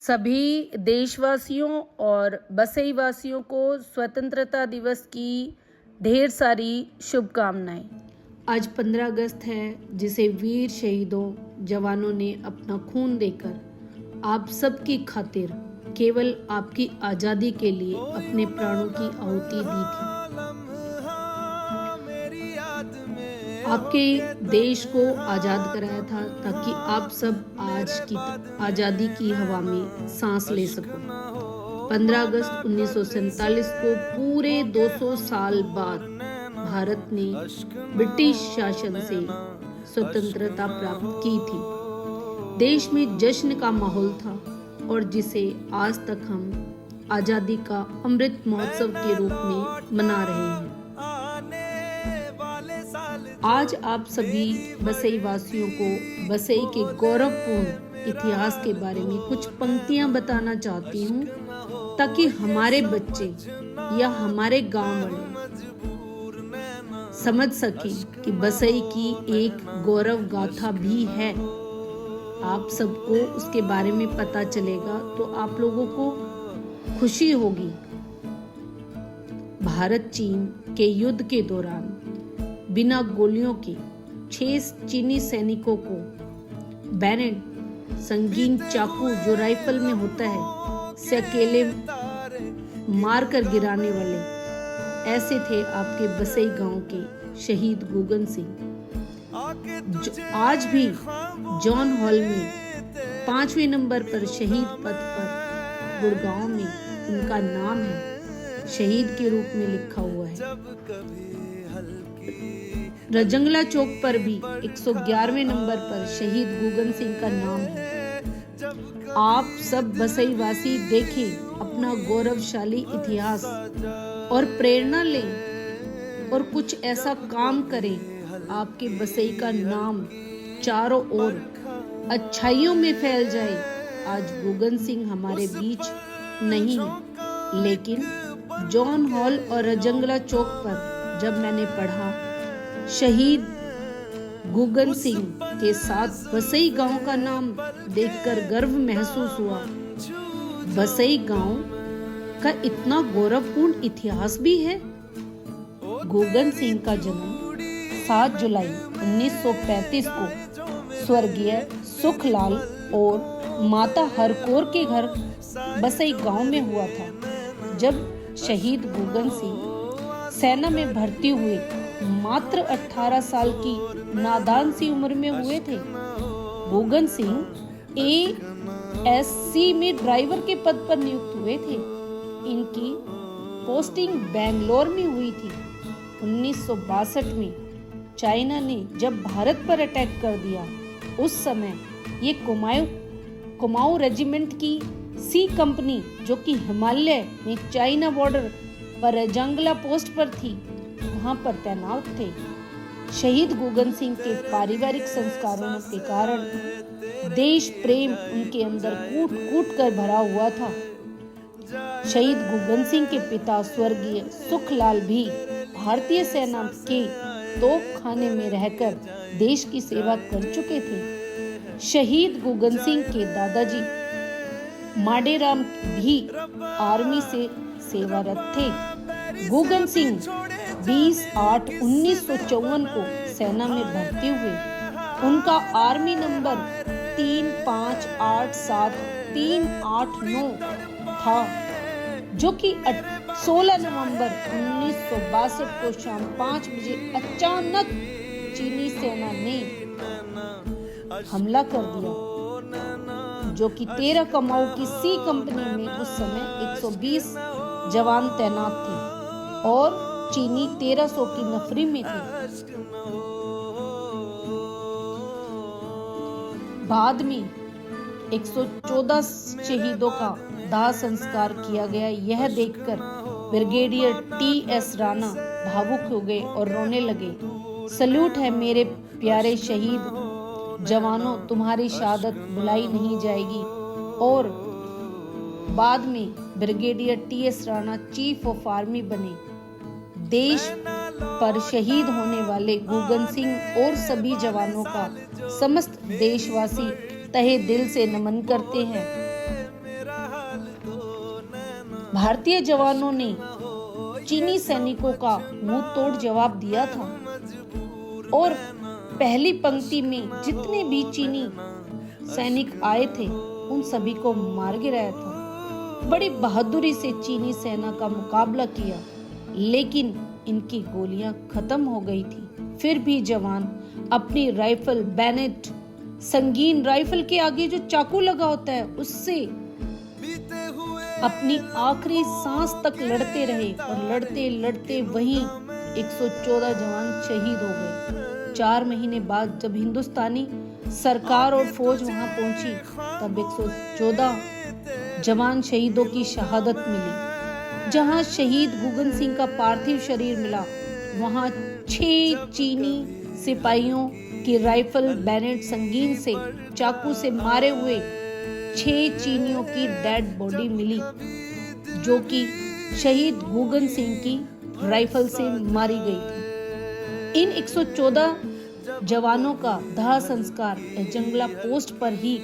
सभी देशवासियों और बसई वासियों को स्वतंत्रता दिवस की ढेर सारी शुभकामनाएं। आज 15 अगस्त है, जिसे वीर शहीदों जवानों ने अपना खून देकर आप सबकी खातिर केवल आपकी आज़ादी के लिए अपने प्राणों की आहुति दी थी। आपके देश को आज़ाद कराया था ताकि आप सब आज की आज़ादी की हवा में सांस ले सको। 15 अगस्त 1947 को पूरे 200 साल बाद भारत ने ब्रिटिश शासन से स्वतंत्रता प्राप्त की थी। देश में जश्न का माहौल था और जिसे आज तक हम आज़ादी का अमृत महोत्सव के रूप में मना रहे हैं। आज आप सभी बसई वासियों को बसई के गौरवपूर्ण इतिहास के बारे में कुछ पंक्तियां बताना चाहती हूँ, ताकि हमारे बच्चे या हमारे गांव वाले समझ सकें कि बसई की एक गौरव गाथा भी है। आप सबको उसके बारे में पता चलेगा तो आप लोगों को खुशी होगी। भारत चीन के युद्ध के दौरान बिना गोलियों के 6 चीनी सैनिकों को बैनेट संगीन चाकू जो राइफल में होता है से अकेले मारकर गिराने वाले ऐसे थे आपके बसई गांव के शहीद गुगन सिंह। आज भी जॉन हॉल में 5वें नंबर पर शहीद पथ पर गुड़गांव में उनका नाम है, शहीद के रूप में लिखा हुआ है। रजंगला चौक पर भी 111वें नंबर पर शहीद गुगन सिंह का नाम है। आप सब बसई वासी देखें अपना गौरवशाली इतिहास और प्रेरणा लें और कुछ ऐसा काम करें आपके बसई का नाम चारों ओर अच्छाइयों में फैल जाए। आज गुगन सिंह हमारे बीच नहीं है, लेकिन जॉन हॉल और रजंगला चौक पर जब मैंने पढ़ा शहीद गुगन सिंह के साथ बसई गांव का नाम देखकर गर्व महसूस हुआ। बसई गांव का इतना गौरवपूर्ण इतिहास भी है। गुगन सिंह का जन्म 7 जुलाई 1935 को स्वर्गीय सुखलाल और माता हरकौर के घर बसई गांव में हुआ था। जब शहीद गुगन सिंह सेना में भर्ती हुए, मात्र 18 साल की नादान सी उम्र में हुए थे। गुगन सिंह ASC में ड्राइवर के पद पर नियुक्त हुए थे। इनकी पोस्टिंग बेंगलोर में हुई थी। 1962 में चाइना ने जब भारत पर अटैक कर दिया, उस समय ये कुमाऊं रेजिमेंट की C कंपनी, जो कि हिमालय में चाइना बॉर्डर पर रजंगला पोस्ट पर थी, वहां पर तैनात थे। शहीद गुगन सिंह के पारिवारिक संस्कारों के कारण देश प्रेम उनके अंदर कूट कूट कर भरा हुआ था। शहीद गुगन सिंह के पिता स्वर्गीय सुखलाल भी भारतीय सेना के तोपखाने में रहकर देश की सेवा कर चुके थे। शहीद गुगन सिंह के दादाजी माडेराम भी आर्मी से सेवारत थे। गुगन सिंह 20/8/1954 को सेना में भर्ती हुए। उनका आर्मी नंबर 358739 था, जो कि 16 नवंबर 1962 को शाम 5 बजे अचानक चीनी सेना ने हमला कर दिया, जो कि 13 कुमाऊं की C कंपनी में उस समय 120 जवान तैनात थे और चीनी 1300 की नफरी में थे। बाद में 114 शहीदों का दाह संस्कार किया गया। यह देखकर ब्रिगेडियर TS राणा भावुक हो गए और रोने लगे। सल्यूट है मेरे प्यारे शहीद जवानों, तुम्हारी शहादत भुलाई नहीं जाएगी। और बाद में brigadier TS Rana chief of army बने। देश पर शहीद होने वाले गुगन सिंह और सभी जवानों का समस्त देशवासी तहे दिल से नमन करते हैं। भारतीय जवानों ने चीनी सैनिकों का मुंह तोड़ जवाब दिया था और पहली पंक्ति में जितने भी चीनी सैनिक आए थे उन सभी को मार गिराया था। बड़ी बहादुरी से चीनी सेना का मुकाबला किया, लेकिन इनकी गोलियां खत्म हो गई थी। फिर भी जवान अपनी राइफल बैनेट, संगीन राइफल के आगे जो चाकू लगा होता है, उससे अपनी आखिरी सांस तक लड़ते रहे और लड़ते लड़ते वहीं 114 जवान शहीद हो गए। 4 महीने बाद जब हिंदुस्तानी सरकार और फौज वहां पहुंची तब 114 जवान शहीदों की शहादत मिली। जहां शहीद गुगन सिंह का पार्थिव शरीर मिला, वहां 6 चीनी सिपाहियों की राइफल बैनेट संगीन से चाकू से मारे हुए 6 चीनियों की डेड बॉडी मिली, जो कि शहीद गुगन सिंह की राइफल से मारी गई थी। इन 114 जवानों का दाह संस्कार जंगला पोस्ट पर ही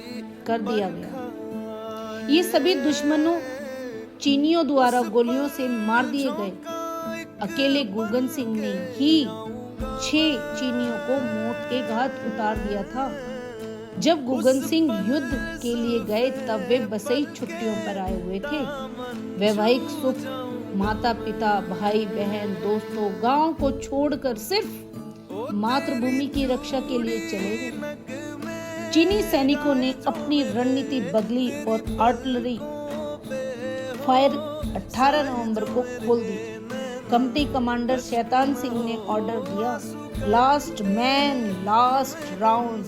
कर दिया गया। ये सभी दुश्मनों चीनियों द्वारा गोलियों से मार दिए गए। अकेले गुगन सिंह ने ही 6 चीनियों को मौत के घाट उतार दिया था। जब गुगन सिंह युद्ध के लिए गए तब वे बसई छुट्टियों पर आए हुए थे। वैवाहिक सुख, माता पिता, भाई बहन, दोस्तों, गांव को छोड़कर सिर्फ मातृभूमि की रक्षा के लिए चले गए। चीनी सैनिकों ने अपनी रणनीति बदली और आर्टिलरी फायर 18 नवंबर को खोल दी। कंपनी कमांडर शैतान सिंह ने ऑर्डर दिया, लास्ट मैन लास्ट राउंड।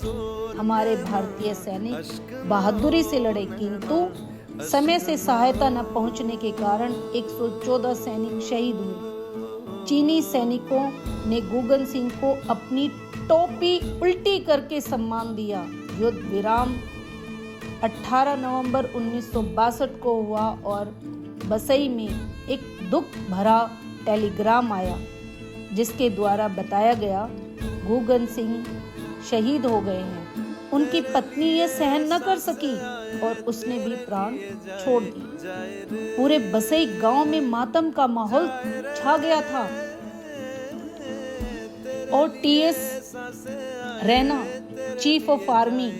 हमारे भारतीय सैनिक बहादुरी से लड़े, किंतु समय से सहायता न पहुंचने के कारण 114 सैनिक शहीद हुए। चीनी सैनिकों ने गुगन सिंह को अपनी टोपी उल्टी करके सम्मान दिया। युद्ध विराम 18 नवंबर 1962 को हुआ और बसई में एक दुख भरा टेलीग्राम आया, जिसके द्वारा बताया गया गुगन सिंह शहीद हो गए हैं। उनकी पत्नी यह सहन न कर सकी और उसने भी प्राण छोड़ दिए। पूरे बसई गांव में मातम का माहौल छा गया था और T S Raina, chief of army,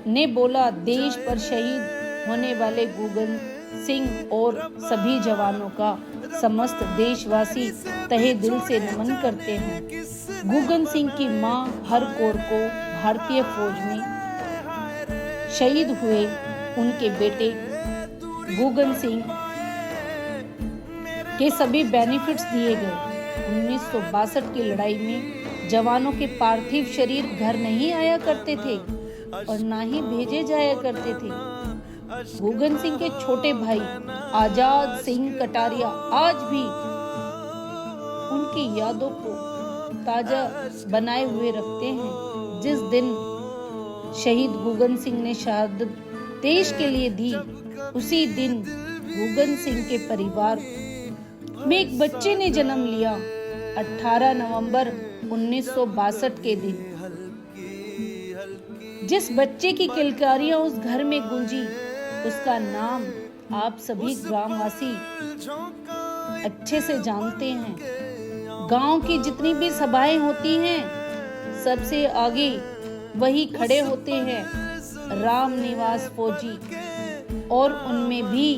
ने बोला, देश पर शहीद होने वाले गुगन सिंह और सभी जवानों का समस्त देशवासी तहे दिल से नमन करते हैं। गुगन सिंह की मां हर कौर को भारतीय फौज में शहीद हुए उनके बेटे गुगन सिंह के सभी बेनिफिट्स दिए गए। 1962 की लड़ाई में जवानों के पार्थिव शरीर घर नहीं आया करते थे और ना ही भेजे जाया करते थे। गुगन सिंह के छोटे भाई आजाद सिंह कटारिया आज भी उनकी यादों को ताजा बनाए हुए रखते हैं। जिस दिन शहीद गुगन सिंह ने शहादत देश के लिए दी, उसी दिन गुगन सिंह के परिवार में एक बच्चे ने जन्म लिया। 18 नवंबर 1962 के दिन जिस बच्चे की किलकारियां उस घर में गूंजी, उसका नाम आप सभी ग्रामवासी अच्छे से जानते हैं। गांव की जितनी भी सभाएं होती हैं, सबसे आगे वही खड़े होते हैं राम निवास फौजी, और उनमें भी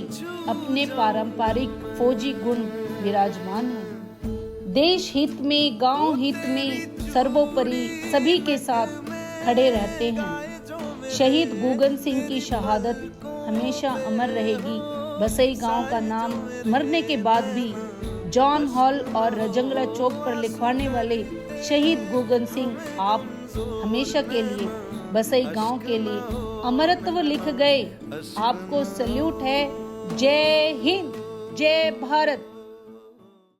अपने पारंपरिक फौजी गुण विराजमान हैं। देश हित में, गांव हित में सर्वोपरि सभी के साथ खड़े रहते हैं। शहीद गुगन सिंह की शहादत हमेशा अमर रहेगी। बसई गांव का नाम मरने के बाद भी जॉन हॉल और रजंगला चौक पर लिखवाने वाले शहीद गुगन सिंह आप हमेशा के लिए बसई गांव के लिए अमरत्व लिख गए। आपको सल्यूट है। जय हिंद, जय भारत।